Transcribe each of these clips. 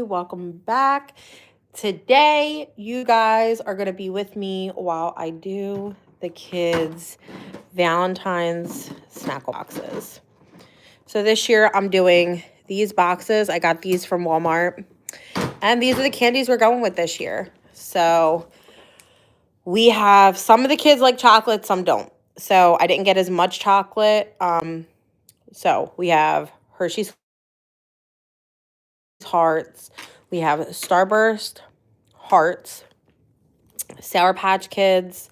Welcome back. Today, you guys are going to be with me while I do the kids' Valentine's snack boxes. So this year, I'm doing these boxes. I got these from Walmart. And these are the candies we're going with this year. So we have some of the kids like chocolate, some don't. So I didn't get as much chocolate. So we have Hershey's Hearts. We have Starburst Hearts, Sour Patch Kids,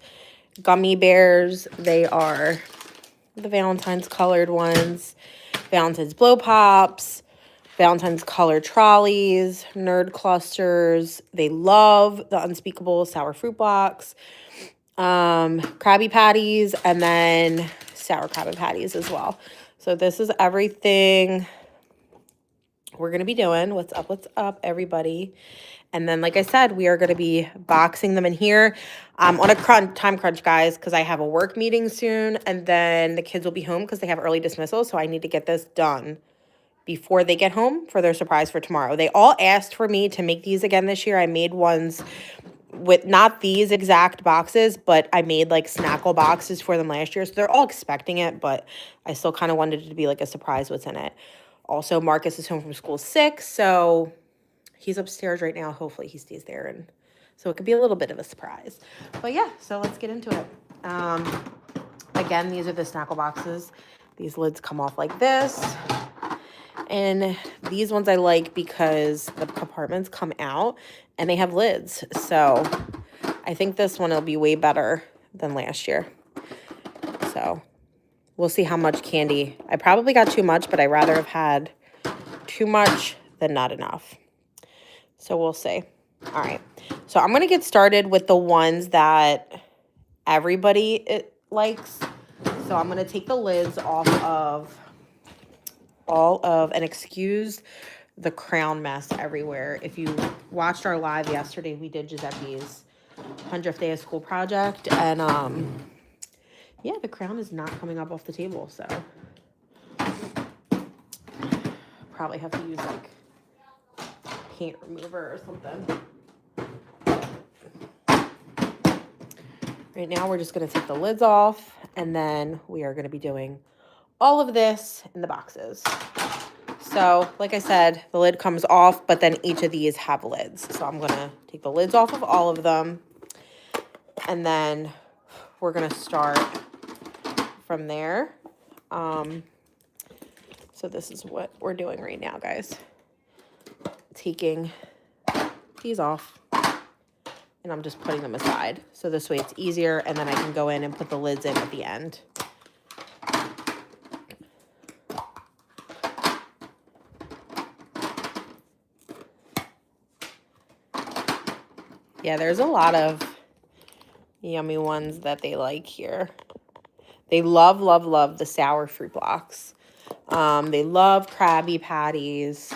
Gummy Bears. They are the Valentine's colored ones. Valentine's Blow Pops, Valentine's colored Trollis, Nerd Clusters. They love the Unspeakable Sour Fruit Blocks, Krabby Patties, and then Sour Krabby Patties as well. So this is everything we're going to be doing. What's up, everybody? And then, like I said, we are going to be boxing them in here on a time crunch, guys, because I have a work meeting soon. And then the kids will be home because they have early dismissal. So I need to get this done before they get home for their surprise for tomorrow. They all asked for me to make these again this year. I made ones with not these exact boxes, but I made like snackle boxes for them last year. So they're all expecting it, but I still kind of wanted it to be like a surprise what's in it. Also, Marcus is home from school sick, so he's upstairs right now. Hopefully he stays there, and so it could be a little bit of a surprise. But yeah, so let's get into it. Again, these are the snackle boxes. These lids come off like this. And these ones I like because the compartments come out and they have lids. So I think this one will be way better than last year. So we'll see how much candy. I probably got too much, but I'd rather have had too much than not enough. So we'll see. All right. So I'm going to get started with the ones that everybody likes. So I'm going to take the lids off of all of, and excuse the crown mess everywhere. If you watched our live yesterday, we did Giuseppe's 100th day of school project. And yeah, the crown is not coming up off the table. So probably have to use like paint remover or something. Right now, we're just going to take the lids off, and then we are going to be doing all of this in the boxes. So, like I said, the lid comes off, but then each of these have lids. So I'm going to take the lids off of all of them, and then we're going to start from there. So this is what we're doing right now, guys. Taking these off. And I'm just putting them aside. So this way it's easier, and then I can go in and put the lids in at the end. Yeah, there's a lot of yummy ones that they like here. They love, love, love the sour fruit blocks. They love Krabby Patties.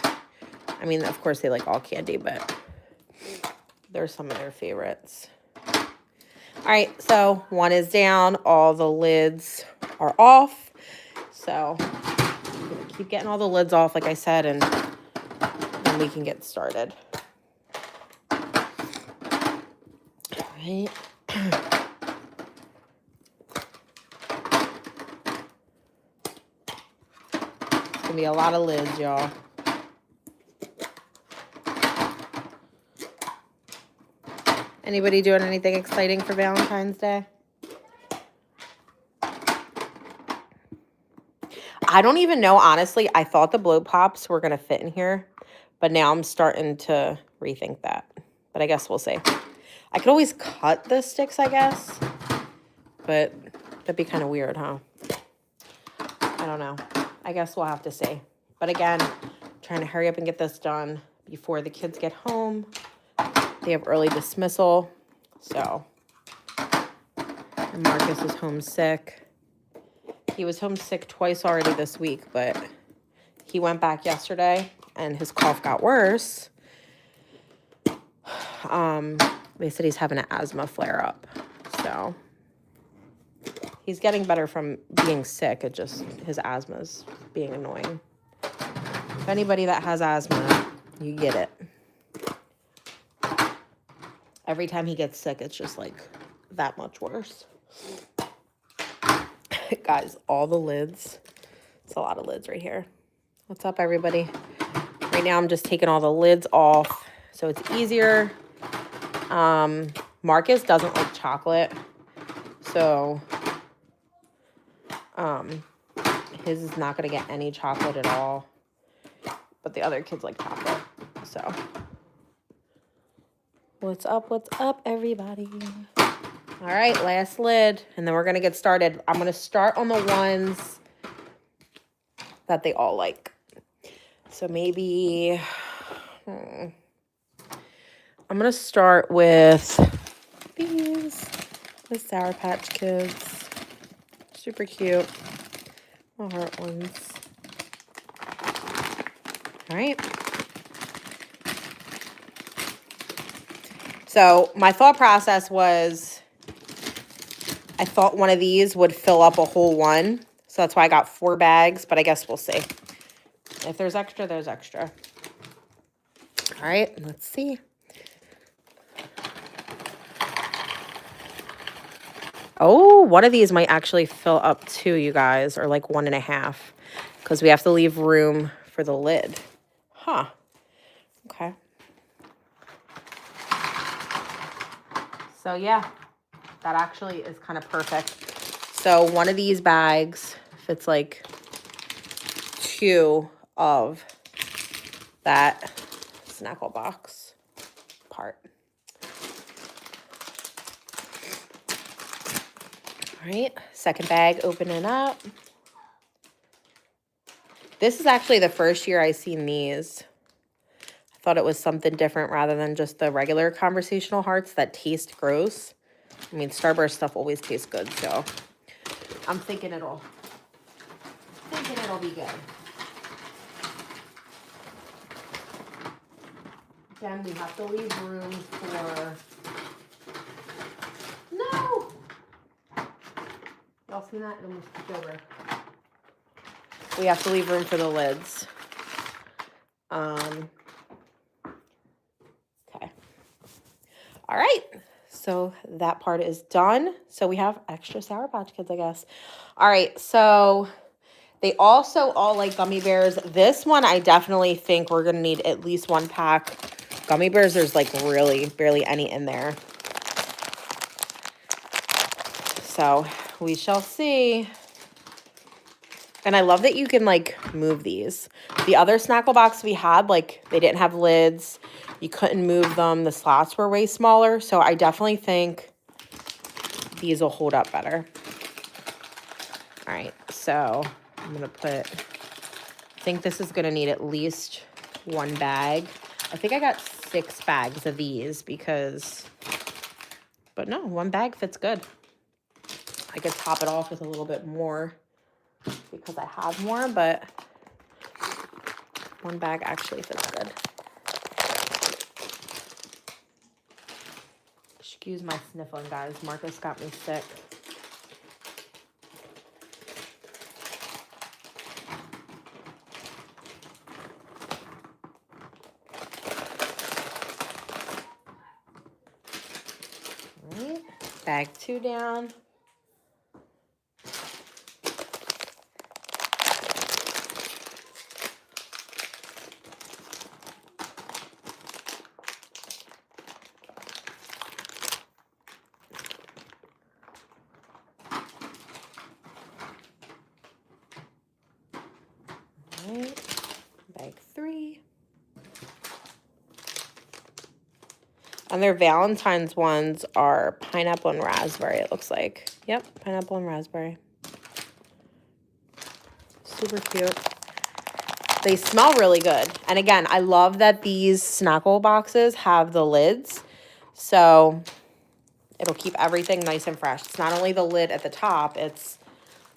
I mean, of course, they like all candy, but they're some of their favorites. All right, so one is down. All the lids are off. So I'm going to keep getting all the lids off, like I said, and then we can get started. All right. It's going to be a lot of lids, y'all. Anybody doing anything exciting for Valentine's Day? I don't even know, honestly. I thought the blow pops were going to fit in here, but now I'm starting to rethink that. But I guess we'll see. I could always cut the sticks, I guess, but that'd be kind of weird, huh? I don't know. I guess we'll have to see. But again, trying to hurry up and get this done before the kids get home. They have early dismissal, so. And Marcus is homesick. He was homesick twice already this week, but he went back yesterday, and his cough got worse. They said he's having an asthma flare-up, so. He's getting better from being sick. It just, his asthma's being annoying. If anybody that has asthma, you get it. Every time he gets sick, it's just like that much worse. Guys, all the lids. It's a lot of lids right here. What's up, everybody? Right now, I'm just taking all the lids off so it's easier. Marcus doesn't like chocolate, so his is not going to get any chocolate at all. But the other kids like chocolate, so. What's up, everybody? All right, last lid, and then we're going to get started. I'm going to start on the ones that they all like. So maybe, I'm going to start with these, the Sour Patch Kids. Super cute. The heart ones. All right. So my thought process was, I thought one of these would fill up a whole one. So that's why I got 4 bags, but I guess we'll see. If there's extra, there's extra. All right, let's see. Oh, one of these might actually fill up 2, you guys, or like 1.5, because we have to leave room for the lid. Huh. Okay. So yeah, that actually is kind of perfect. So one of these bags fits like 2 of that Snackle box part. All right, second bag opening up. This is actually the first year I seen these. I thought it was something different rather than just the regular conversational hearts that taste gross. I mean, Starburst stuff always tastes good, so I'm thinking it'll be good. Again, we have to leave room for... No! Y'all seen that? It almost tipped over. We have to leave room for the lids. Okay. All right. So that part is done. So we have extra Sour Patch Kids, I guess. All right. So they also all like gummy bears. This one, I definitely think we're going to need at least 1 pack. Gummy bears, there's like really barely any in there. So we shall see. And I love that you can like move these. The other Snackle box we had, like they didn't have lids. You couldn't move them. The slots were way smaller. So I definitely think these will hold up better. All right, so I'm gonna I think this is gonna need at least 1 bag. I think I got 6 bags of these but no, 1 bag fits good. I could top it off with a little bit more because I have more, but 1 bag actually fits good. Excuse my sniffling, guys. Marcus got me sick. All right, bag 2 down. Bag 3. And their Valentine's ones are pineapple and raspberry, it looks like. Yep, pineapple and raspberry. Super cute. They smell really good. And again, I love that these Snackle boxes have the lids. So it'll keep everything nice and fresh. It's not only the lid at the top, it's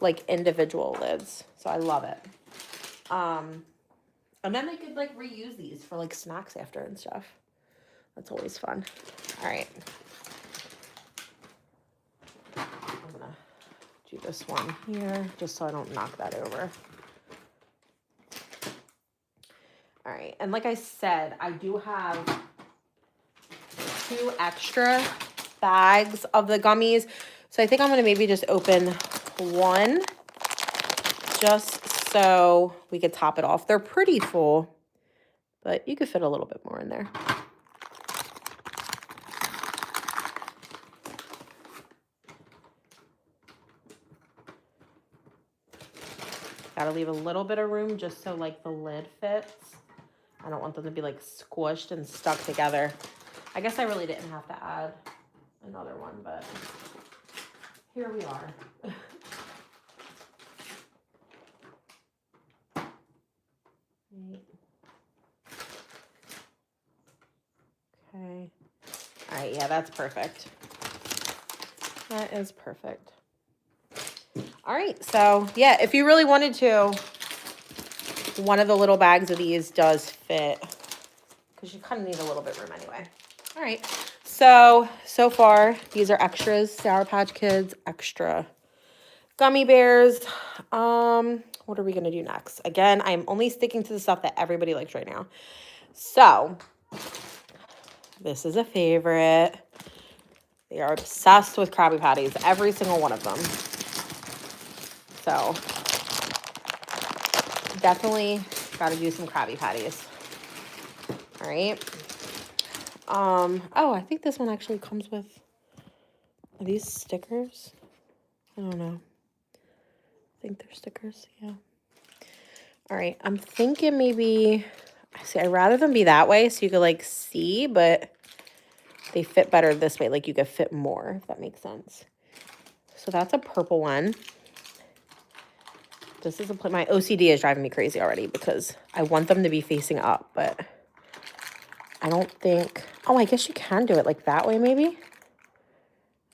like individual lids. So I love it. And then they could like reuse these for like snacks after and stuff. That's always fun. All right. I'm gonna do this one here just so I don't knock that over. All right. And like I said, I do have 2 extra bags of the gummies. So I think I'm going to maybe just open one just so we could top it off. They're pretty full, but you could fit a little bit more in there. Gotta leave a little bit of room just so like the lid fits. I don't want them to be like squished and stuck together. I guess I really didn't have to add another one, but here we are. Okay. All right, yeah, that's perfect. That is perfect. All right, so yeah, if you really wanted to, one of the little bags of these does fit because you kind of need a little bit of room anyway. All right, so far, these are extras. Sour Patch Kids, extra. Gummy bears. What are we going to do next? Again, I'm only sticking to the stuff that everybody likes right now. So, this is a favorite. They are obsessed with Krabby Patties, every single one of them. So, definitely got to do some Krabby Patties. All right. Oh, I think this one actually comes with, are these stickers? I don't know. I think they're stickers, yeah. All right, I'm thinking maybe, see, I'd rather them be that way so you could like see, but they fit better this way. Like you could fit more, if that makes sense. So that's a purple one. This is my OCD is driving me crazy already because I want them to be facing up, but I don't think, oh, I guess you can do it like that way maybe.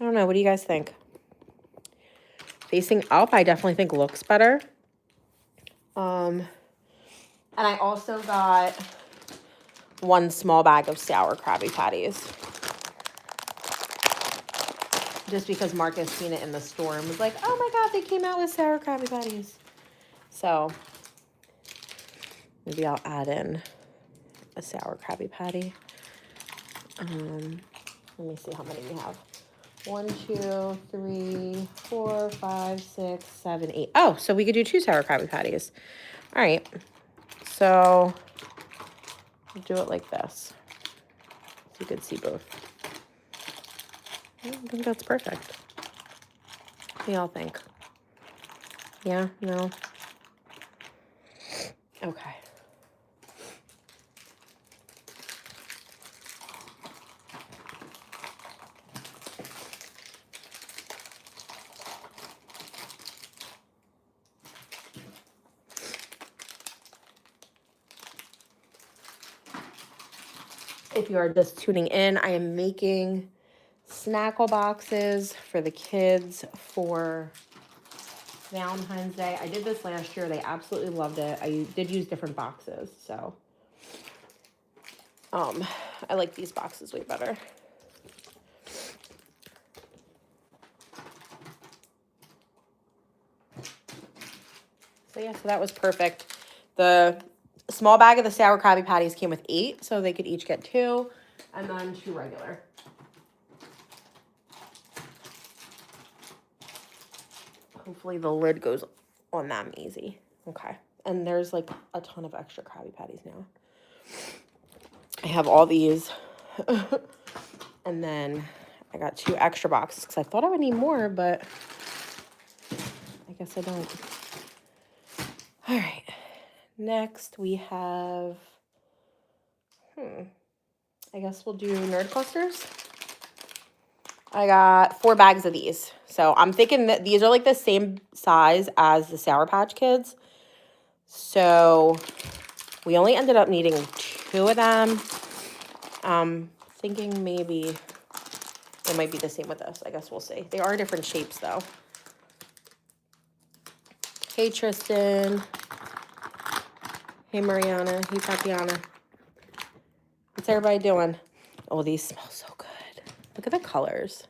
I don't know, what do you guys think? Facing up, I definitely think looks better. And I also got one small bag of sour Krabby Patties. Just because Marcus seen it in the store and was like, oh my God, they came out with sour Krabby Patties. So maybe I'll add in a sour Krabby Patty. Let me see how many we have. 1, 2, 3, 4, 5, 6, 7, 8. Oh, so we could do 2 sour Krabby Patties. All right. So we'll do it like this. So you could see both. I think that's perfect. What do y'all think? Yeah? No? Okay. If you are just tuning in, I am making snackle boxes for the kids for Valentine's Day. I did this last year. They absolutely loved it. I did use different boxes, so I like these boxes way better. So yeah, so that was perfect. The small bag of the sour Krabby Patties came with 8, so they could each get 2, and then 2 regular. Hopefully the lid goes on them easy. Okay. And there's like a ton of extra Krabby Patties now. I have all these. And then I got 2 extra boxes because I thought I would need more, but I guess I don't. All right. Next we have, I guess we'll do nerd clusters. I got 4 bags of these. So I'm thinking that these are like the same size as the Sour Patch Kids. So we only ended up needing 2 of them. Thinking maybe it might be the same with this. I guess we'll see. They are different shapes though. Hey Tristan. Hey Mariana. Hey Tatiana. What's everybody doing? Oh, these smell so good. Look at the colors.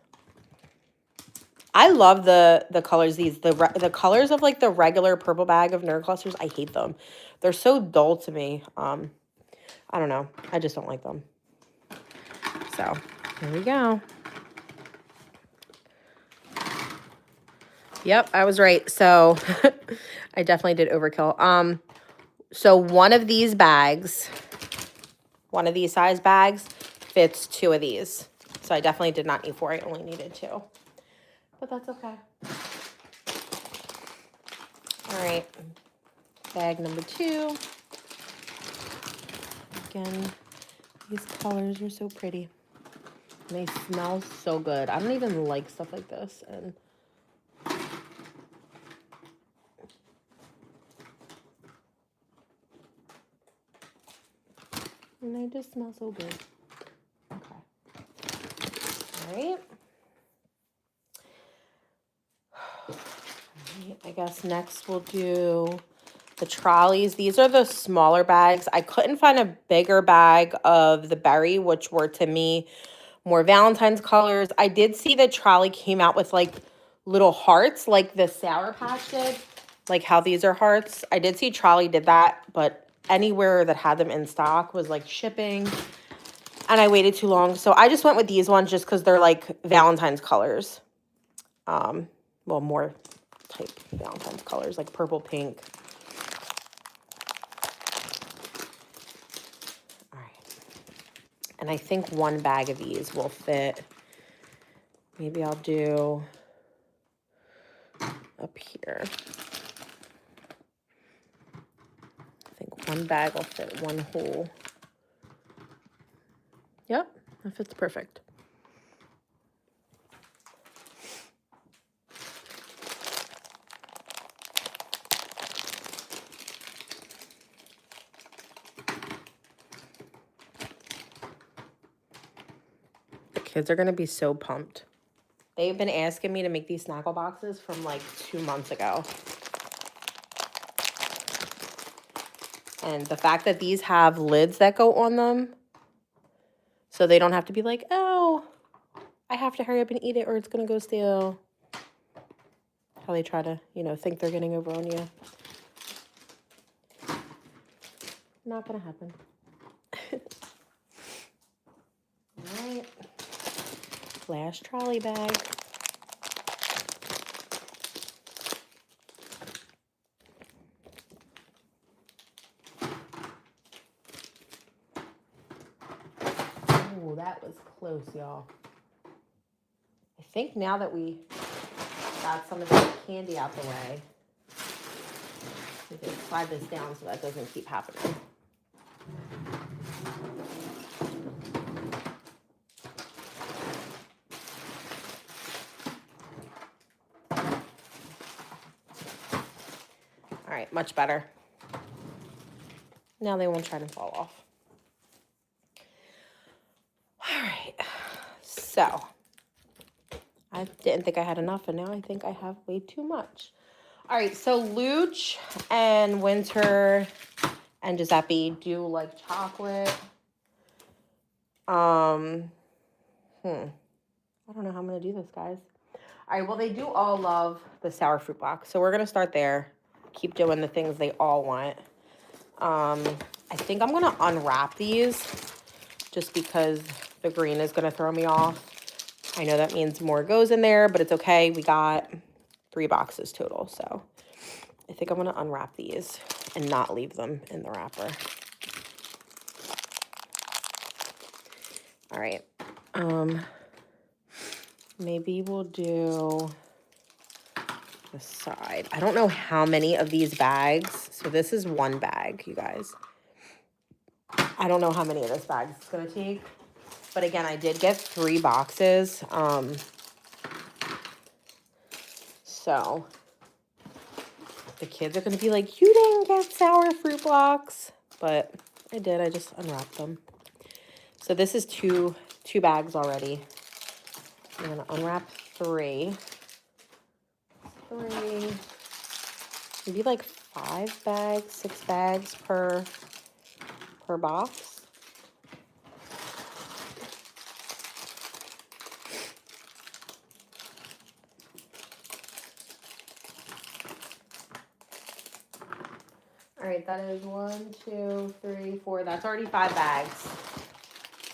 I love the colors. The colors of like the regular purple bag of nerd clusters. I hate them. They're so dull to me. I don't know. I just don't like them. So Here we go. Yep, I was right. So I definitely did overkill. So one of these bags, one of these size bags fits 2 of these. So I definitely did not need 4. I only needed 2. But that's okay. All right. Bag number 2. Again, these colors are so pretty. And they smell so good. I don't even like stuff like this. And they just smell so good. Okay. All right. I guess next we'll do the trolleys. These are the smaller bags. I couldn't find a bigger bag of the berry, which were to me more Valentine's colors. I did see that Trolli came out with like little hearts like the Sour Patch did, like how these are hearts. I did see Trolli did that, but anywhere that had them in stock was like shipping, and I waited too long. So I just went with these ones just because they're like Valentine's colors. Well, more type Valentine's colors, like purple, pink. All right. And I think one bag of these will fit. Maybe I'll do up here. I think one bag will fit one whole. Yep, that fits perfect. The kids are going to be so pumped. They've been asking me to make these snaggle boxes from like 2 months ago. And the fact that these have lids that go on them, so they don't have to be like, oh, I have to hurry up and eat it or it's going to go stale. How they try to, think they're getting over on you. Not going to happen. All right. Last trolley bag. Oh, that was close, y'all. I think now that we got some of the candy out the way, we can slide this down so that doesn't keep happening. All right, much better. Now they won't try to fall off. All right, so I didn't think I had enough, and now I think I have way too much. All right, so Luch and Winter and Giuseppe do like chocolate. I don't know how I'm gonna do this, guys. All right, well, they do all love the sour fruit box, so we're gonna start there. Keep doing the things they all want. I think I'm gonna unwrap these just because the green is gonna throw me off. I know that means more goes in there, but it's okay. We got 3 boxes total, so I think I'm gonna unwrap these and not leave them in the wrapper. All right. Maybe we'll do the side. I don't know how many of these bags. So this is one bag, you guys. I don't know how many of this bag it's going to take. But again, I did get 3 boxes. So the kids are going to be like, you didn't get sour fruit blocks. But I did. I just unwrapped them. So this is two bags already. I'm going to unwrap 3. Maybe like 5 bags, 6 bags per box. All right, that is 1, 2, 3, 4. That's already 5 bags.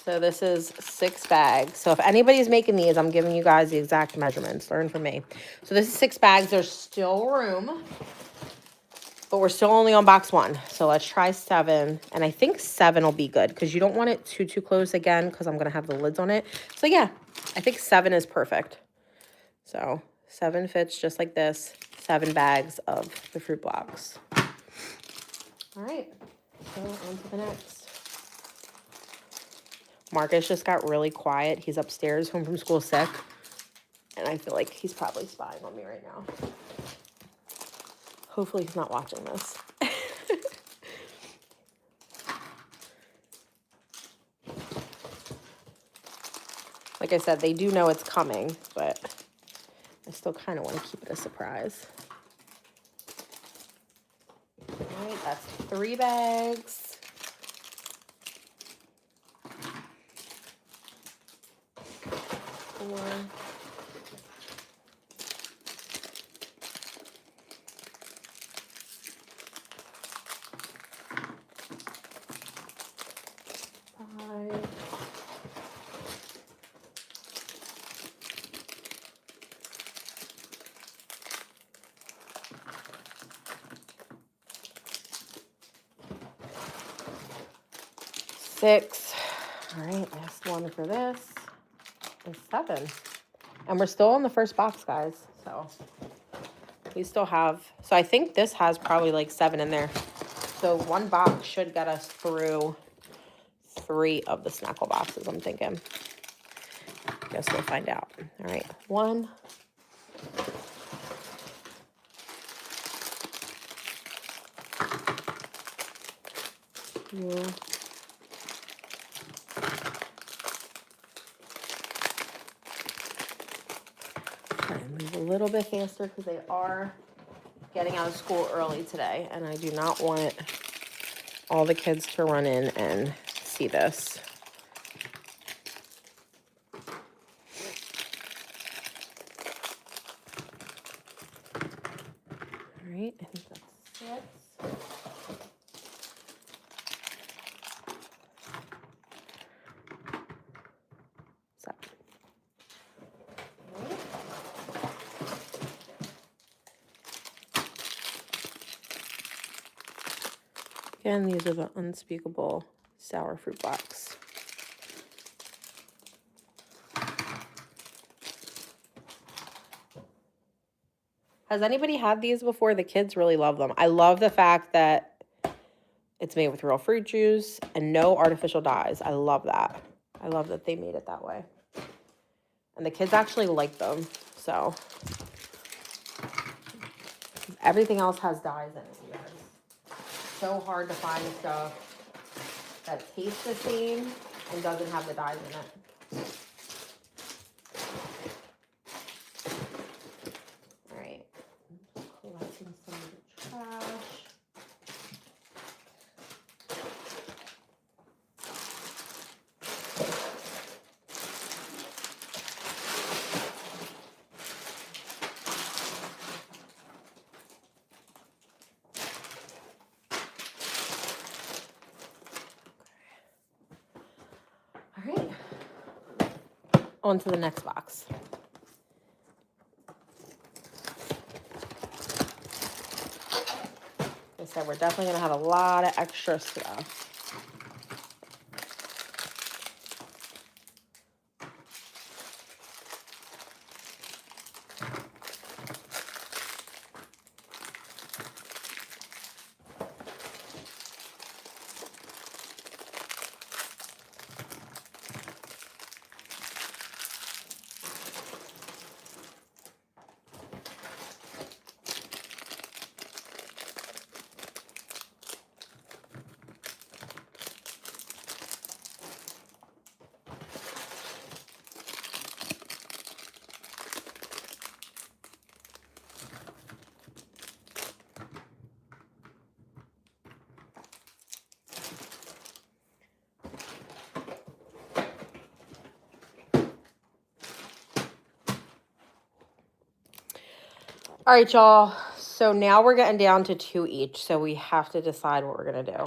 So this is 6 bags. So if anybody's making these, I'm giving you guys the exact measurements. Learn from me. So this is 6 bags. There's still room, but we're still only on box 1. So let's try 7. And I think 7 will be good because you don't want it too close again because I'm going to have the lids on it. So yeah, I think 7 is perfect. So 7 fits just like this. 7 bags of the fruit blocks. All right, so on to the next. Marcus just got really quiet. He's upstairs, home from school sick. And I feel like he's probably spying on me right now. Hopefully he's not watching this. Like I said, they do know it's coming, but I still kind of want to keep it a surprise. All right, that's 3 bags. Four. 5. 6. All right, last one for this is 7. And we're still in the first box, guys. So we still have, so I think this has probably like 7 in there. So 1 box should get us through 3 of the Snackle boxes, I'm thinking. Guess we'll find out. All right, 1. 2. Try and move a little bit faster because they are getting out of school early today, and I do not want all the kids to run in and see this. All right, I think that's 6. 7. All right. Again, these are the unspeakable sour fruit blocks. Has anybody had these before? The kids really love them. I love the fact that it's made with real fruit juice and no artificial dyes. I love that. I love that they made it that way. And the kids actually like them. So everything else has dyes in it, you guys. So hard to find stuff that tastes the same and doesn't have the dyes in it. All right. Collecting some of the trash. All right. On to the next box. Like I said, we're definitely going to have a lot of extra stuff. All right, y'all. So now we're getting down to 2 each. So we have to decide what we're going to do.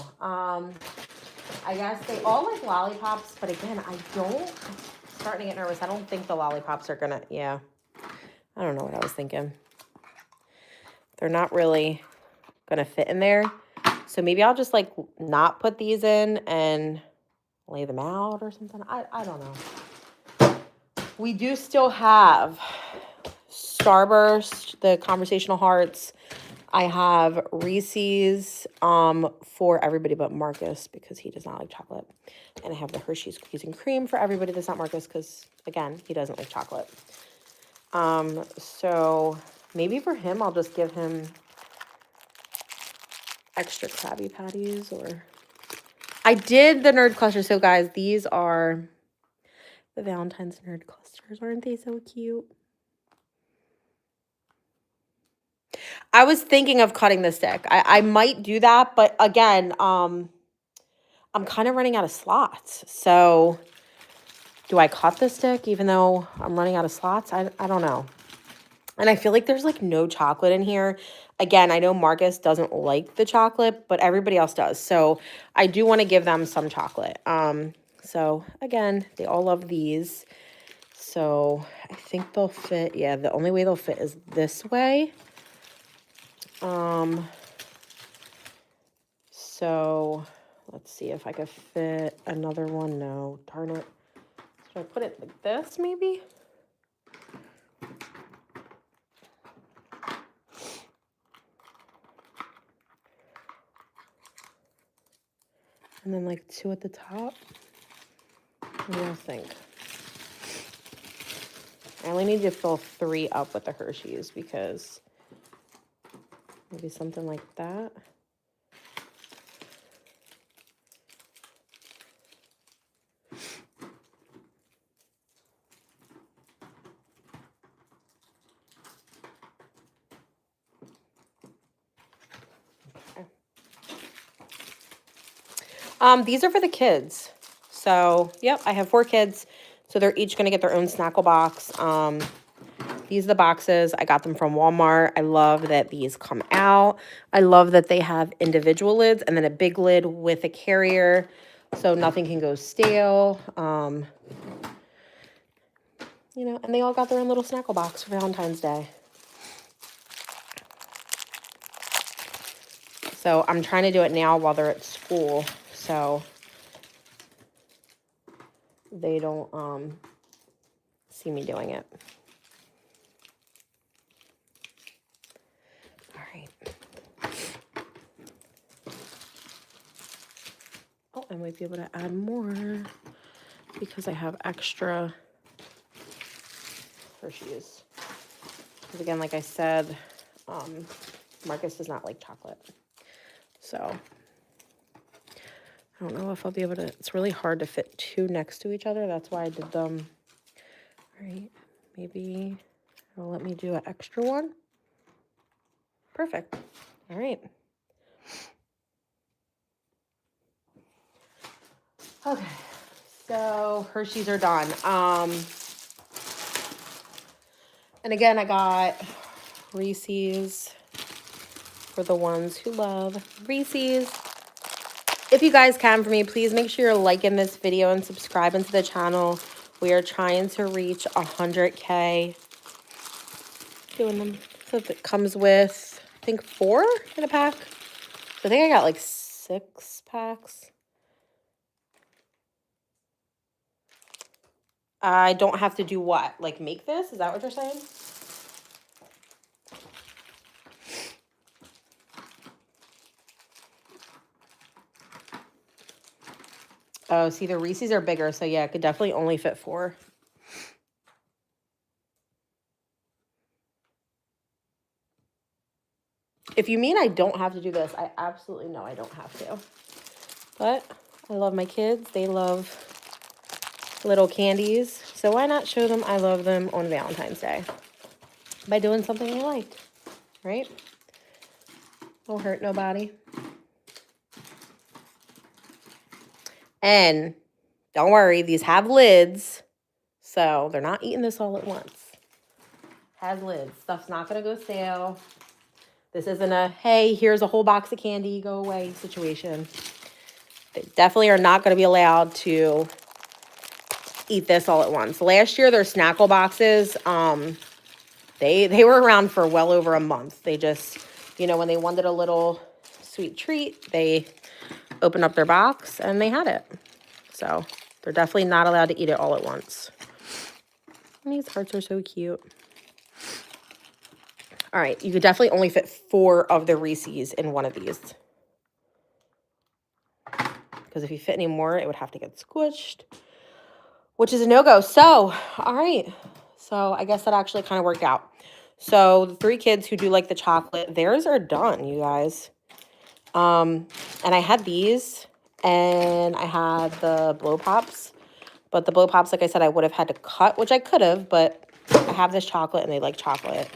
I guess they all like lollipops, but again, I'm starting to get nervous. I don't think the lollipops are gonna, yeah. I don't know what I was thinking. They're not really gonna fit in there. So maybe I'll just like not put these in and lay them out or something. I don't know. We do still have Starburst, the conversational hearts. I have Reese's for everybody but Marcus because he does not like chocolate. And I have the Hershey's cookies and cream for everybody that's not Marcus because, again, he doesn't like chocolate. So maybe for him, I'll just give him extra Krabby Patties or... I did the nerd cluster. So, guys, these are the Valentine's nerd clusters. Aren't they so cute? I was thinking of cutting the stick. I might do that, but again, I'm kind of running out of slots. So do I cut the stick even though I'm running out of slots? I don't know. And I feel like there's like no chocolate in here. Again, I know Marcus doesn't like the chocolate, but everybody else does. So I do want to give them some chocolate. So again, they all love these. So I think they'll fit. Yeah, the only way they'll fit is this way. So let's see if I could fit another one. No, darn it. Should I put it like this maybe? And then like 2 at the top. What do you think? I only need to fill 3 up with the Hershey's because maybe something like that. These are for the kids. So, yep, I have 4 kids. So they're each going to get their own Snackle box. These are the boxes. I got them from Walmart. I love that these come out. I love that they have individual lids and then a big lid with a carrier so nothing can go stale. You know, and they all got their own little Snackle box for Valentine's Day. So I'm trying to do it now while they're at school so they don't see me doing it. All right. Oh, I might be able to add more because I have extra Hershey's. Because again, like I said, Marcus does not like chocolate. So I don't know if I'll be able to, it's really hard to fit 2 next to each other. That's why I did them. All right, maybe it'll let me do an extra one. Perfect. All right. Okay, so Hershey's are done. And again, I got Reese's for the ones who love Reese's. If you guys can for me, please make sure you're liking this video and subscribing to the channel. We are trying to reach 100K. Doing them. So it comes with, I think, 4 in a pack. So I think I got like 6 packs. I don't have to do what? Like make this? Is that what you're saying? Oh, see, the Reese's are bigger. So yeah, it could definitely only fit 4. If you mean I don't have to do this, I absolutely know I don't have to. But I love my kids. They love little candies. So why not show them I love them on Valentine's Day? By doing something they like, right? Won't hurt nobody. And don't worry, these have lids. So they're not eating this all at once. Has lids. Stuff's not going to go stale. This isn't a, hey, here's a whole box of candy, go away situation. They definitely are not going to be allowed to eat this all at once. Last year, their Snackle boxes, they were around for well over a month. They just, you know, when they wanted a little sweet treat, they opened up their box and they had it. So they're definitely not allowed to eat it all at once. And these hearts are so cute. All right, you could definitely only fit 4 of the Reese's in one of these. Because if you fit any more, it would have to get squished, which is a no-go. So, all right. So I guess that actually kind of worked out. So the 3 kids who do like the chocolate, theirs are done, you guys. And I had these, and I had the blow pops. But the blow pops, like I said, I would have had to cut, which I could have, but I have this chocolate, and they like chocolate.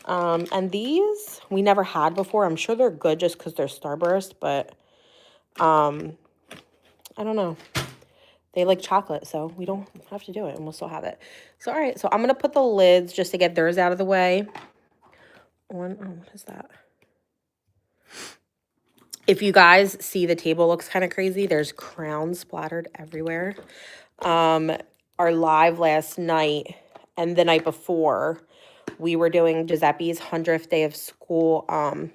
And these we never had before. I'm sure they're good just because they're Starburst, but I don't know. They like chocolate, so we don't have to do it, and we'll still have it. So, all right. So I'm going to put the lids just to get theirs out of the way. What is that? If you guys see the table looks kind of crazy, there's crowns splattered everywhere. Our live last night and the night before, we were doing Giuseppe's 100th day of school. Hold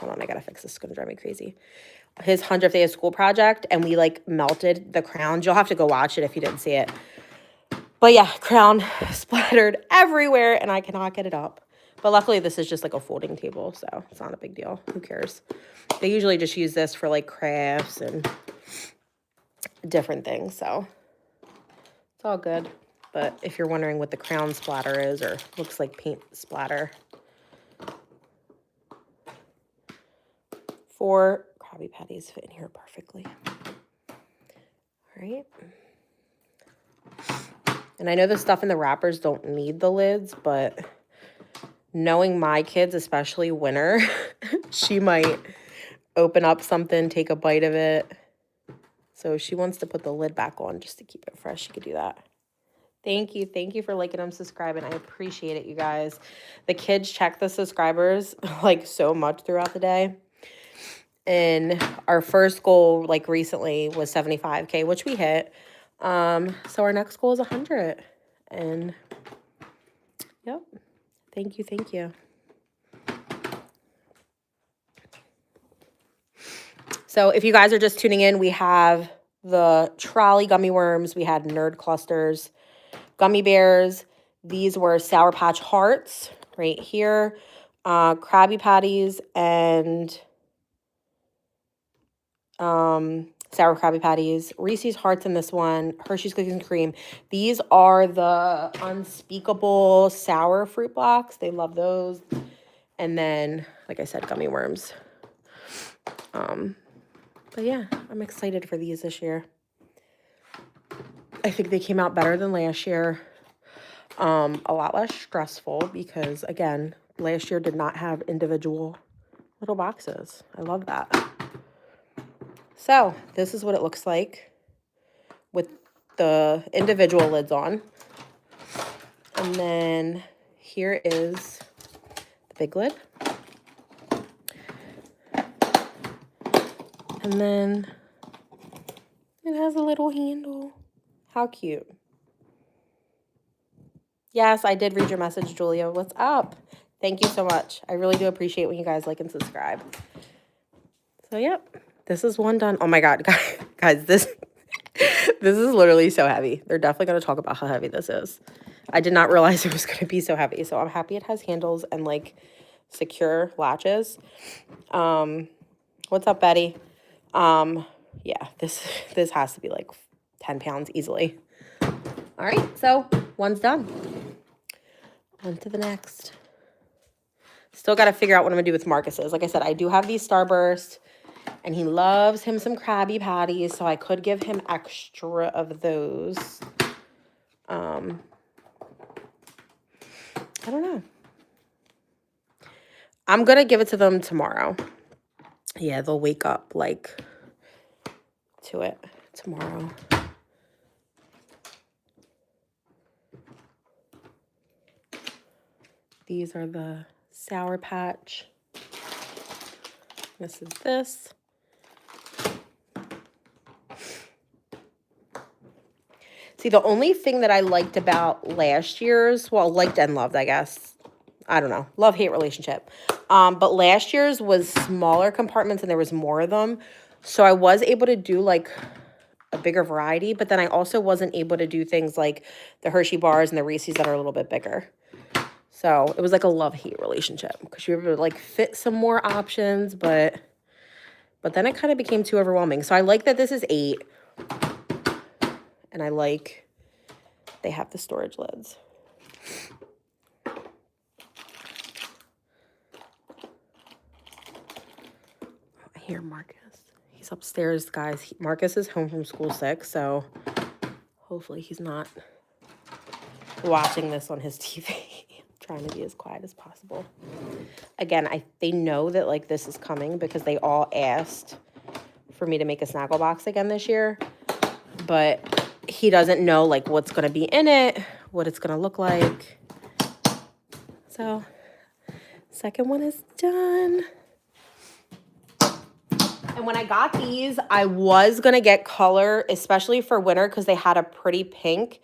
on, I gotta fix this. It's gonna drive me crazy. His 100th day of school project, and we like melted the crowns. You'll have to go watch it if you didn't see it. But yeah, crown splattered everywhere, and I cannot get it up. But luckily, this is just like a folding table, so it's not a big deal. Who cares? They usually just use this for like crafts and different things, so it's all good. But if you're wondering what the crown splatter is, or looks like paint splatter, 4 Krabby Patties fit in here perfectly. All right. And I know the stuff in the wrappers don't need the lids, but knowing my kids, especially Winter, she might open up something, take a bite of it. So if she wants to put the lid back on just to keep it fresh, she could do that. Thank you. Thank you for liking and subscribing. I appreciate it, you guys. The kids check the subscribers like so much throughout the day. And our first goal, like recently, was 75K, which we hit. So our next goal is 100. And yep. Thank you. Thank you. So if you guys are just tuning in, we have the Trolli gummy worms. We had Nerd Clusters, gummy bears. These were Sour Patch Hearts right here. Krabby Patties and Sour Krabby Patties. Reese's Hearts in this one. Hershey's Cookies and Cream. These are the unspeakable sour fruit blocks. They love those. And then, like I said, gummy worms. But yeah, I'm excited for these this year. I think they came out better than last year. A lot less stressful because, again, last year did not have individual little boxes. I love that. So this is what it looks like with the individual lids on. And then here is the big lid. And then it has a little handle. How cute. Yes, I did read your message, Julia. What's up? Thank you so much. I really do appreciate when you guys like and subscribe. So, yep. This is one done. Oh, my God. Guys, this is literally so heavy. They're definitely going to talk about how heavy this is. I did not realize it was going to be so heavy. So, I'm happy it has handles and, like, secure latches. What's up, Betty? Yeah, this has to be, like, 10 pounds easily. All right, so one's done. On to the next. Still got to figure out what I'm going to do with Marcus's. Like I said, I do have these Starburst, and he loves him some Krabby Patties, so I could give him extra of those. I don't know. I'm going to give it to them tomorrow. Yeah, they'll wake up, like, to it tomorrow. These are the Sour Patch. This is this. See, the only thing that I liked about last year's, well, liked and loved, I guess. I don't know. Love-hate relationship. But last year's was smaller compartments and there was more of them. So I was able to do like a bigger variety, but then I also wasn't able to do things like the Hershey bars and the Reese's that are a little bit bigger. So it was like a love-hate relationship because you were able to like fit some more options, but then it kind of became too overwhelming. So I like that this is 8. And I like they have the storage lids. I hear Marcus. He's upstairs, guys. Marcus is home from school sick, so hopefully he's not watching this on his TV. I'm trying to be as quiet as possible. Again, they know that like this is coming because they all asked for me to make a snaggle box again this year, but he doesn't know like what's going to be in it, what it's going to look like. So second one is done. And when I got these, I was going to get color, especially for winter because they had a pretty pink.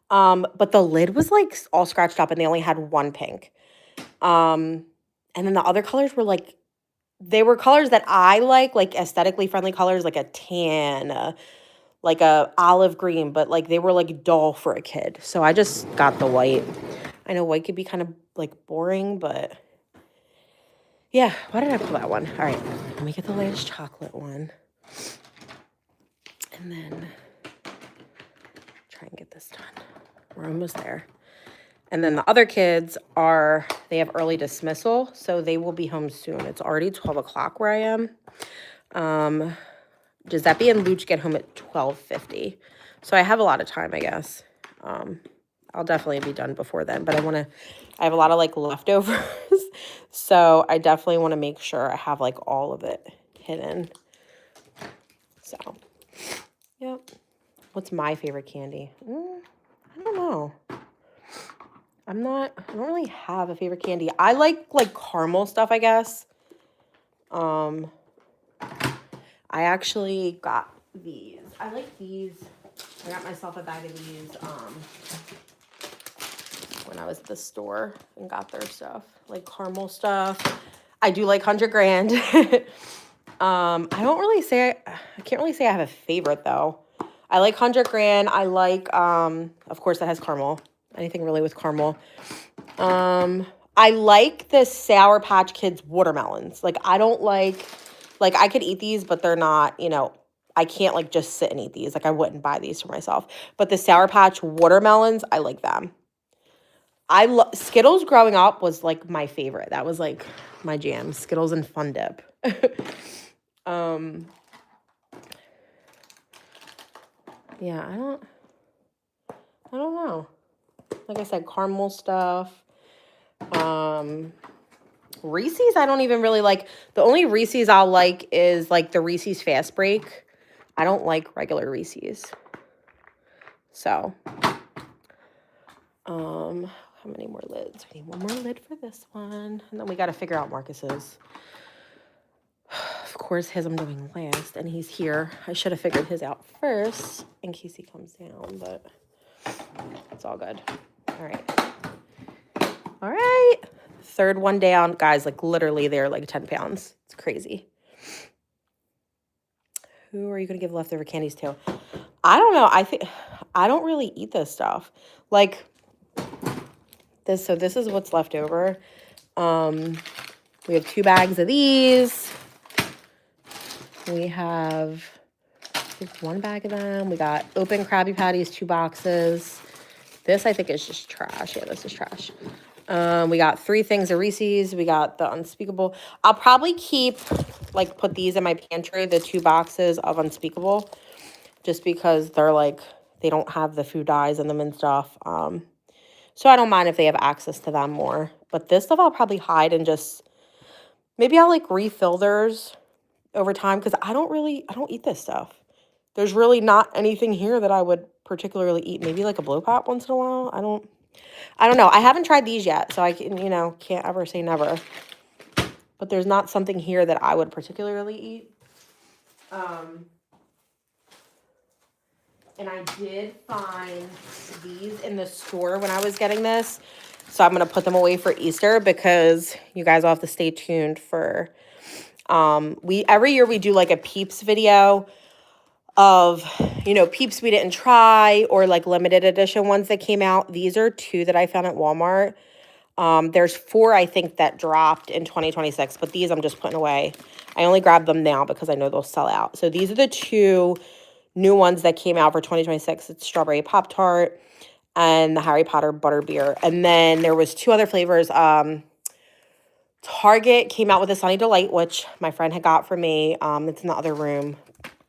But the lid was like all scratched up and they only had one pink. And then the other colors were like, they were colors that I like aesthetically friendly colors, like a tan, like a olive green, but like they were like dull for a kid. So I just got the white. I know white could be kind of like boring, but yeah, why did I pull that one? All right, let me get the latest chocolate one. And then try and get this done. We're almost there. And then the other kids they have early dismissal, so they will be home soon. It's already 12 o'clock where I am. Giuseppe and Luch get home at 12:50. So I have a lot of time, I guess. I'll definitely be done before then, but I have a lot of like leftovers. So I definitely want to make sure I have like all of it hidden. So, yep. What's my favorite candy? I don't know. I don't really have a favorite candy. I like caramel stuff, I guess. I actually got these. I like these. I got myself a bag of these when I was at the store and got their stuff, like caramel stuff. I do like 100 grand. I can't really say I have a favorite though. I like 100 grand. I like, of course that has caramel. Anything really with caramel. I like the Sour Patch Kids watermelons. Like I don't like I could eat these, but they're not, I can't like just sit and eat these. Like I wouldn't buy these for myself. But the Sour Patch watermelons, I like them. Skittles growing up was like my favorite. That was like my jam. Skittles and Fun Dip. Yeah, I don't know. Like I said, caramel stuff. Reese's I don't even really like. The only Reese's I'll like is like the Reese's Fast Break. I don't like regular Reese's. So, how many more lids? We need one more lid for this one. And then we got to figure out Marcus's. Of course, his I'm doing last, and he's here. I should have figured his out first in case he comes down, but it's all good. All right. All right. Third one down. Guys, like literally they're like 10 pounds. It's crazy. Who are you going to give leftover candies to? I don't know. I don't really eat this stuff. Like this. So this is what's left over. We have 2 bags of these. We have, I think, 1 bag of them. We got open Krabby Patties, 2 boxes. This, I think, is just trash. Yeah, this is trash. We got 3 things of Reese's. We got the Unspeakable. I'll probably keep, put these in my pantry, the 2 boxes of Unspeakable, just because they're, they don't have the food dyes in them and stuff. So I don't mind if they have access to them more. But this stuff I'll probably hide and just, maybe I'll, refill theirs over time, because I don't eat this stuff. There's really not anything here that I would particularly eat. Maybe a blow pop once in a while. I don't know. I haven't tried these yet, so I can, can't ever say never. But there's not something here that I would particularly eat. And I did find these in the store when I was getting this. So I'm going to put them away for Easter because you guys will have to stay tuned for, every year we do like a Peeps video of, Peeps we didn't try or like limited edition ones that came out. These are 2 that I found at Walmart. There's 4, I think, that dropped in 2026, but these I'm just putting away. I only grabbed them now because I know they'll sell out. So these are the 2 new ones that came out for 2026. It's strawberry Pop-Tart and the Harry Potter butterbeer. And then there was 2 other flavors. Target came out with a Sunny Delight, which my friend had got for me. It's in the other room,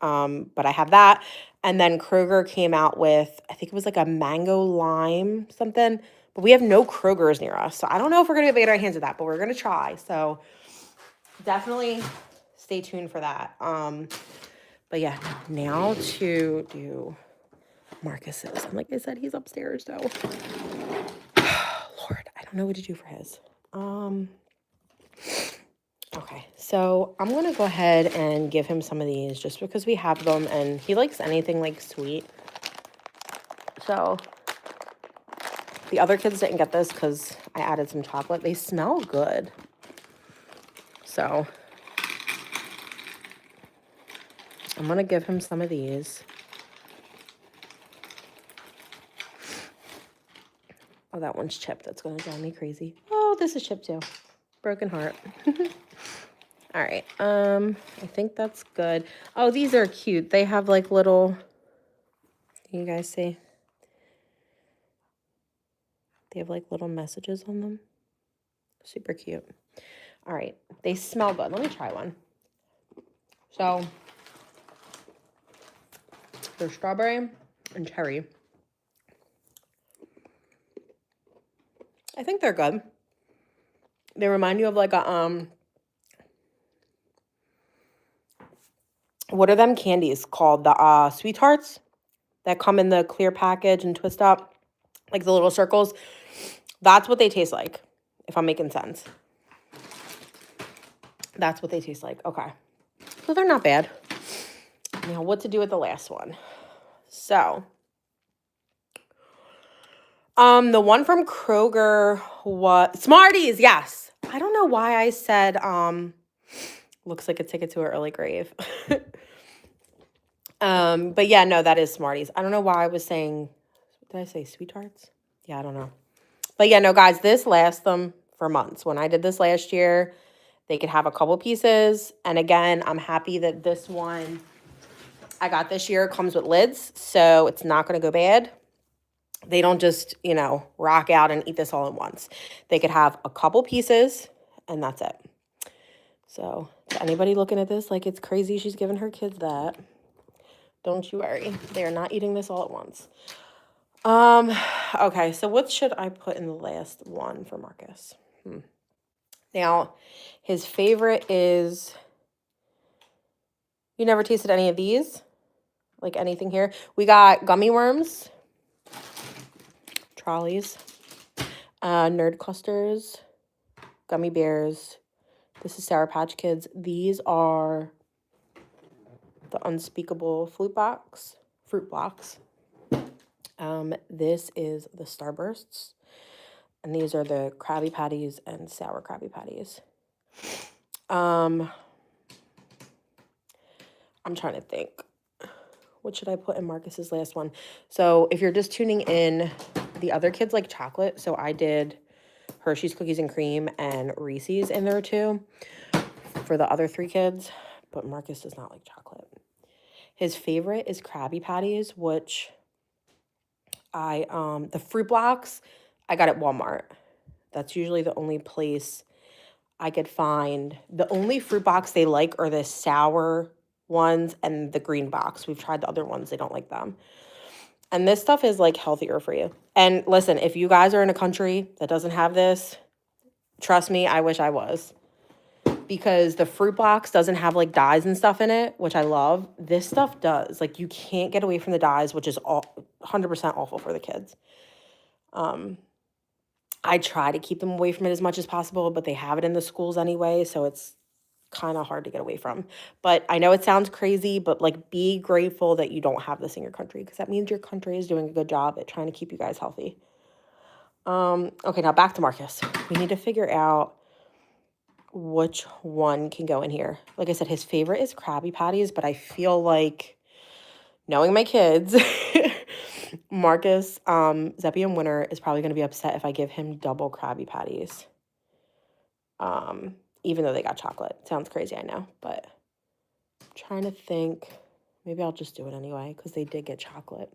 but I have that. And then Kroger came out with, I think it was like a mango lime something. But we have no Krogers near us. So I don't know if we're going to get our hands on that, but we're going to try. So definitely stay tuned for that. But yeah, now to do Marcus's. And like I said, he's upstairs, so Lord, I don't know what to do for his. Okay, so I'm gonna go ahead and give him some of these just because we have them and he likes anything like sweet. So the other kids didn't get this because I added some chocolate. They smell good. So I'm gonna give him some of these. Oh, that one's chipped. That's gonna drive me crazy. Oh, this is chipped too. Broken heart. All right. I think that's good. Oh, these are cute. They have like little, can you guys see? They have like little messages on them. Super cute. All right. They smell good. Let me try one. So they're strawberry and cherry. I think they're good. They remind you of like a, what are them candies called? The Sweethearts that come in the clear package and twist up, like the little circles. That's what they taste like, if I'm making sense. That's what they taste like. Okay. So they're not bad. Now what to do with the last one. So, the one from Kroger was Smarties, yes. I don't know why I said, looks like a ticket to an early grave. But yeah, no, that is Smarties. I don't know why I was saying, did I say Sweethearts? Yeah, I don't know. But yeah, no, guys, this lasts them for months. When I did this last year, they could have a couple pieces. And again, I'm happy that this one I got this year comes with lids, so it's not going to go bad. They don't just, rock out and eat this all at once. They could have a couple pieces, and that's it. So, to anybody looking at this like it's crazy she's giving her kids that, don't you worry. They are not eating this all at once. Okay, so what should I put in the last one for Marcus? Now, his favorite is, you never tasted any of these? Like anything here? We got gummy worms, Trollis, nerd clusters, gummy bears. This is Sour Patch Kids. These are the unspeakable fruit blocks. This is the Starbursts. And these are the Krabby Patties and sour Krabby Patties. I'm trying to think. What should I put in Marcus's last one? So if you're just tuning in, the other kids like chocolate. So I did Hershey's Cookies and Cream and Reese's in there too for the other 3 kids. But Marcus does not like chocolate. His favorite is Krabby Patties, which the fruit blocks I got at Walmart. That's usually the only place I could find. The only fruit box they like are the sour ones and the green box. We've tried the other ones. They don't like them. And this stuff is like healthier for you. And listen, if you guys are in a country that doesn't have this, trust me, I wish I was. Because the fruit box doesn't have like dyes and stuff in it, which I love. This stuff does. Like you can't get away from the dyes, which is 100% awful for the kids. I try to keep them away from it as much as possible, but they have it in the schools anyway, so it's kind of hard to get away from. But I know it sounds crazy, but like be grateful that you don't have this in your country, because that means your country is doing a good job at trying to keep you guys healthy. Okay, now back to Marcus. We need to figure out which one can go in here. Like I said, his favorite is Krabby Patties, but I feel like, knowing my kids, Marcus, Zeppy and Winter is probably going to be upset if I give him double Krabby Patties. Even though they got chocolate. Sounds crazy, I know, but I'm trying to think. Maybe I'll just do it anyway, because they did get chocolate.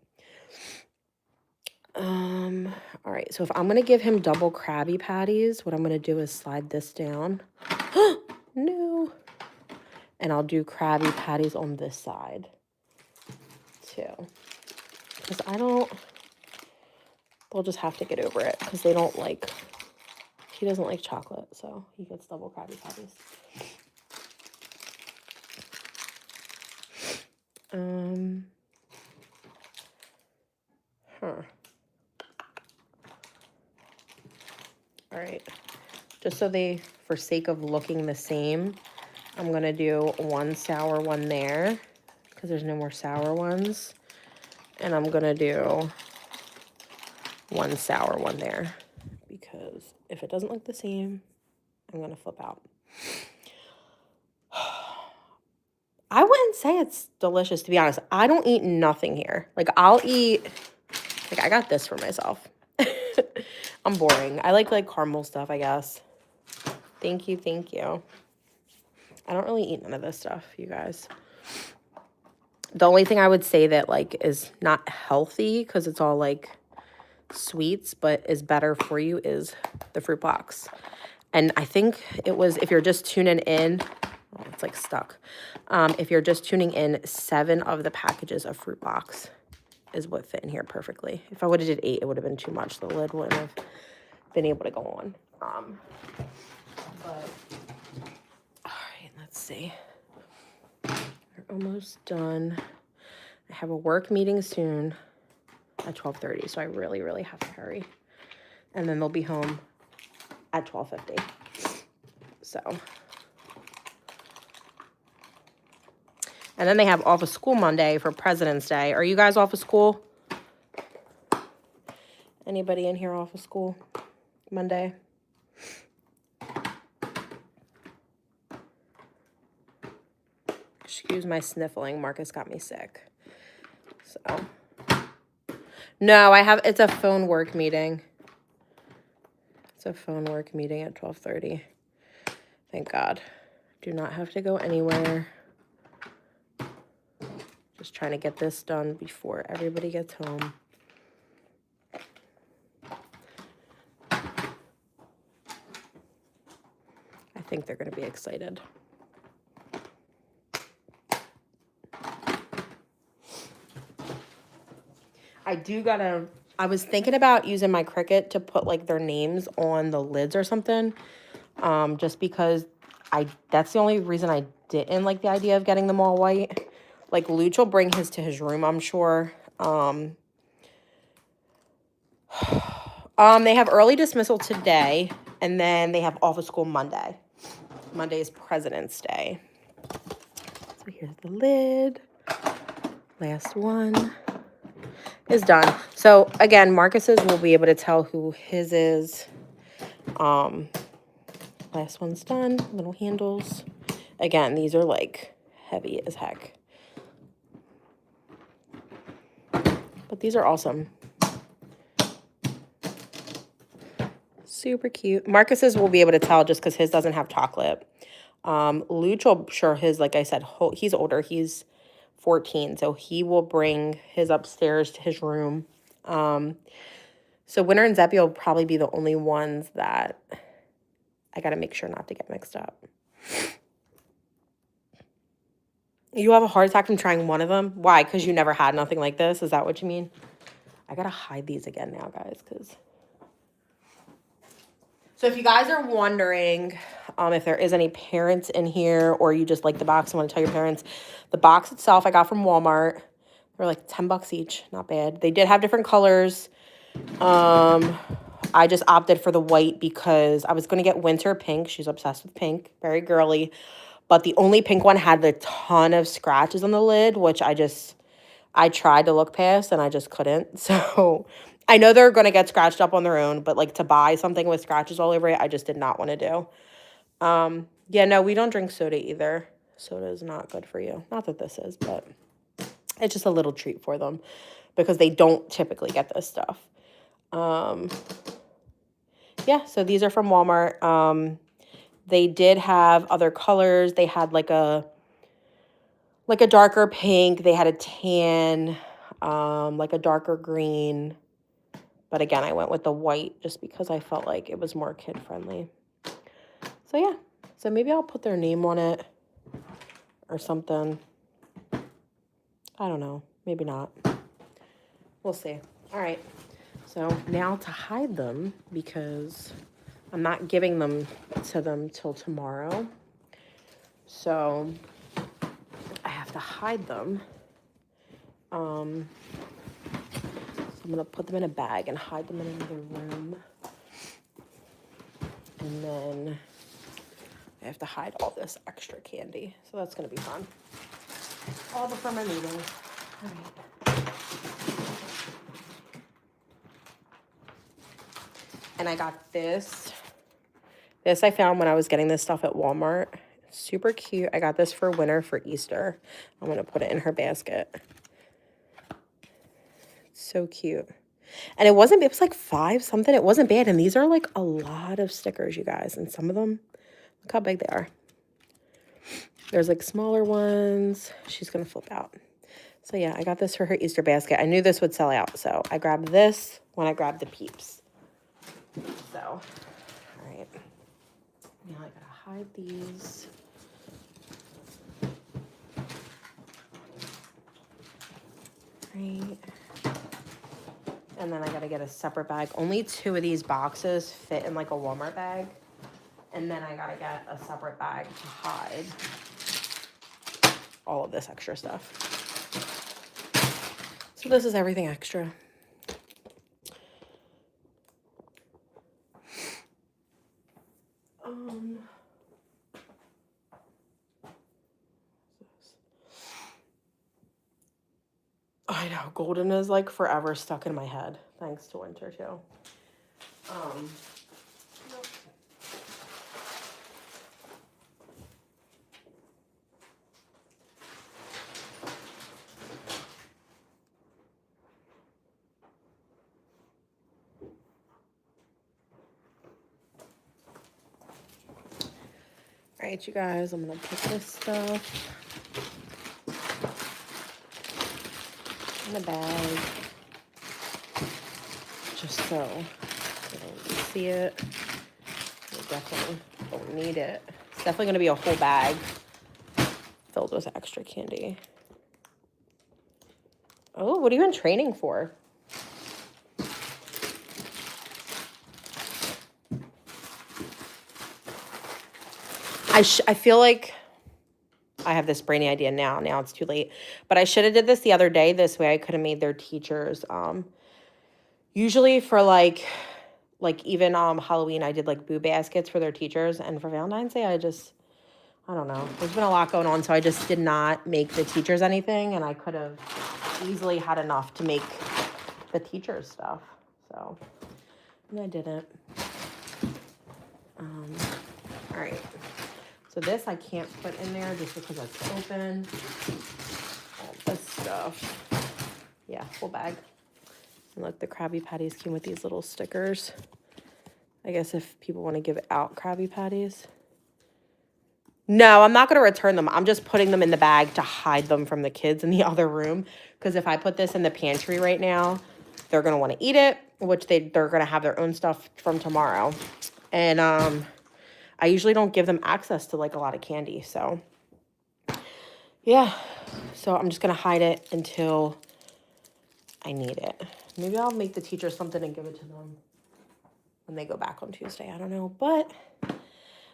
All right, so if I'm going to give him double Krabby Patties, what I'm going to do is slide this down. No. And I'll do Krabby Patties on this side, too. Because they'll just have to get over it, because they don't like, he doesn't like chocolate, so he gets double Krabby Patties. All right, just so they, for sake of looking the same, I'm going to do one sour one there, because there's no more sour ones. And I'm going to do one sour one there, because if it doesn't look the same, I'm going to flip out. I wouldn't say it's delicious, to be honest. I don't eat nothing here. Like, I'll eat, like, I got this for myself. I'm boring. I like caramel stuff, I guess. Thank you, thank you. I don't really eat none of this stuff, you guys. The only thing I would say that, like, is not healthy, because it's all, like, sweets, but is better for you, is the fruit box. And I think it was, if you're just tuning in, oh, it's, like, stuck. If you're just tuning in, 7 of the packages of fruit box is what fit in here perfectly. If I would have did 8, it would have been too much. The lid wouldn't have been able to go on. But all right, let's see. We're almost done. I have a work meeting soon at 12:30, so I really, really have to hurry. And then they'll be home at 12:50. So, and then they have off of school Monday for President's Day. Are you guys off of school? Anybody in here off of school Monday? Excuse my sniffling. Marcus got me sick. So, no, it's a phone work meeting. It's a phone work meeting at 12:30. Thank God. Do not have to go anywhere. Just trying to get this done before everybody gets home. I think they're going to be excited. I was thinking about using my Cricut to put like their names on the lids or something. Just because that's the only reason I didn't like the idea of getting them all white. Like Luch will bring his to his room, I'm sure. They have early dismissal today, and then they have off of school Monday. Monday is President's Day. So here's the lid. Last one is done. So again, Marcus's will be able to tell who his is. Last one's done. Little handles. Again, these are like heavy as heck. But these are awesome. Super cute. Marcus's will be able to tell just because his doesn't have chocolate. Luch will, sure, his, like I said, he's older. He's 14, so he will bring his upstairs to his room. So Winter and Zeppy will probably be the only ones that I got to make sure not to get mixed up. You have a heart attack from trying one of them? Why? Because you never had nothing like this? Is that what you mean? I got to hide these again now, guys, because... So if you guys are wondering if there is any parents in here or you just like the box and want to tell your parents, the box itself I got from Walmart. They're like $10 each. Not bad. They did have different colors. I just opted for the white because I was going to get Winter pink. She's obsessed with pink. Very girly. But the only pink one had a ton of scratches on the lid, which I tried to look past and I just couldn't. So I know they're going to get scratched up on their own, but like to buy something with scratches all over it, I just did not want to do. Yeah, no, we don't drink soda either. Soda is not good for you. Not that this is, but it's just a little treat for them because they don't typically get this stuff. Yeah, so these are from Walmart. They did have other colors. They had like a darker pink. They had a tan, like a darker green. But again, I went with the white just because I felt like it was more kid friendly. So yeah, so maybe I'll put their name on it or something. I don't know, maybe not. We'll see. All right, so now to hide them because I'm not giving them to them till tomorrow. So I have to hide them. So I'm going to put them in a bag and hide them in another room. And then I have to hide all this extra candy. So that's going to be fun. All before my meeting. All right. And I got this. This I found when I was getting this stuff at Walmart. Super cute. I got this for winter for Easter. I'm going to put it in her basket. So cute. And it was like 5 something. It wasn't bad. And these are like a lot of stickers, you guys. And some of them, look how big they are. There's like smaller ones. She's going to flip out. So yeah, I got this for her Easter basket. I knew this would sell out. So I grabbed this when I grabbed the Peeps. So, all right. Now I got to hide these. Right. And then I got to get a separate bag. Only 2 of these boxes fit in like a Walmart bag. And then I got to get a separate bag to hide all of this extra stuff. So this is everything extra. I know, golden is like forever stuck in my head, thanks to winter too. All right, you guys, I'm gonna put this stuff in a bag, just so you don't see it. We definitely don't need it. It's definitely gonna be a whole bag filled with extra candy. Oh, what are you in training for? I feel like I have this brainy idea now. Now it's too late. But I should have did this the other day. This way I could have made their teachers. Usually for like even Halloween, I did like boo baskets for their teachers. And for Valentine's Day, I don't know. There's been a lot going on. So I just did not make the teachers anything. And I could have easily had enough to make the teachers stuff. So, and I didn't. All right. So this I can't put in there just because it's open. All this stuff. Yeah, full bag. And look, the Krabby Patties came with these little stickers. I guess if people want to give out Krabby Patties. No, I'm not going to return them. I'm just putting them in the bag to hide them from the kids in the other room. Because if I put this in the pantry right now, they're going to want to eat it, which they're going to have their own stuff from tomorrow. And I usually don't give them access to like a lot of candy. So yeah, so I'm just going to hide it until I need it. Maybe I'll make the teachers something and give it to them when they go back on Tuesday. I don't know, but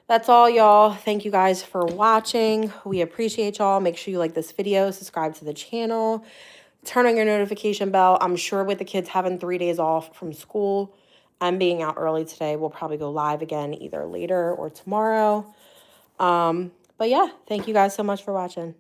that's all, y'all. Thank you guys for watching. We appreciate y'all. Make sure you like this video, subscribe to the channel, turn on your notification bell. I'm sure with the kids having 3 days off from school, I'm being out early today. We'll probably go live again either later or tomorrow. But yeah, thank you guys so much for watching.